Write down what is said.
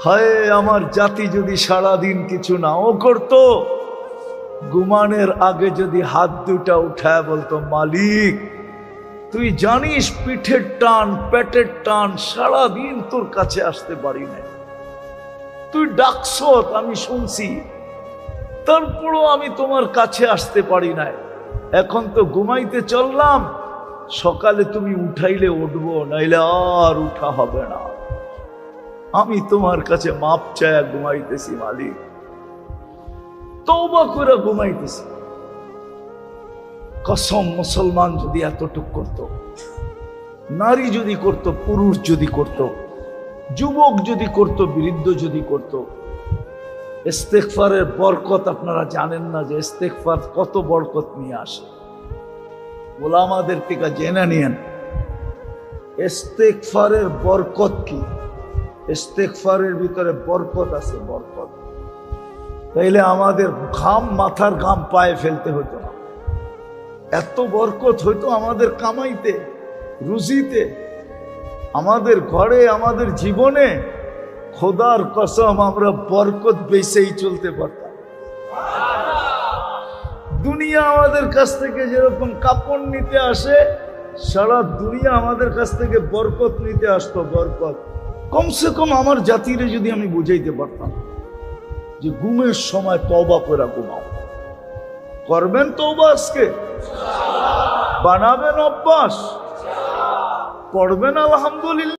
হায় আমার জাতি যদি সারাদিন কিছু নাও করতো, ঘুমানোর আগে যদি হাত দুটা উঠায় বলতো, মালিক তুই জানিস পিঠের টান পেটের টান, সারাদিন তোর কাছে আসতে পারি না, তুই ডাকছ আমি শুনছি, তারপরও আমি তোমার কাছে আসতে পারি না, এখন তো ঘুমাইতে চললাম, সকালে তুমি উঠাইলে উঠবো, নাইলে আর উঠা হবে না, আমি তোমার কাছে মাপ চায়া ঘুমাইতেছি মালিক, তওবা করে ঘুমাইতেছি। কসম, মুসলমান যদি এতটুক করত, নারী যদি করত, পুরুষ যদি করত, যুবক যদি করত, বৃদ্ধ যদি করত, ইস্তেগফারের বরকত আপনারা জানেন না যে ইস্তেগফার কত বরকত নিয়ে আসে। ওলামাদের থেকে জেনে নিয়েন ইস্তেগফারের বরকত কি। ইস্তেগফারের ভিতরে বরকত আছে, বরকত। তাইলে আমাদের ঘাম, মাথার ঘাম পায়ে ফেলতে হতো না, এত বরকত হইতো আমাদের কামাইতে, রুজিতে, আমাদের ঘরে, আমাদের জীবনে। খোদার কসম আমরা বরকত বেচেই চলতে পারতাম। দুনিয়া আমাদের কাছ থেকে যেরকম কাপড় নিতে আসে, সারা দুনিয়া আমাদের কাছ থেকে বরকত নিতে আসতো, বরকত। কমসে কম আমার জাতিরে যদি আমি বুঝাইতে পারতাম যে ঘুমের সময় তওবা করে ঘুমাও, করবেন তওবা, আজকে বানাবেন অভ্যাস, পড়বেন আলহামদুলিল্লাহ।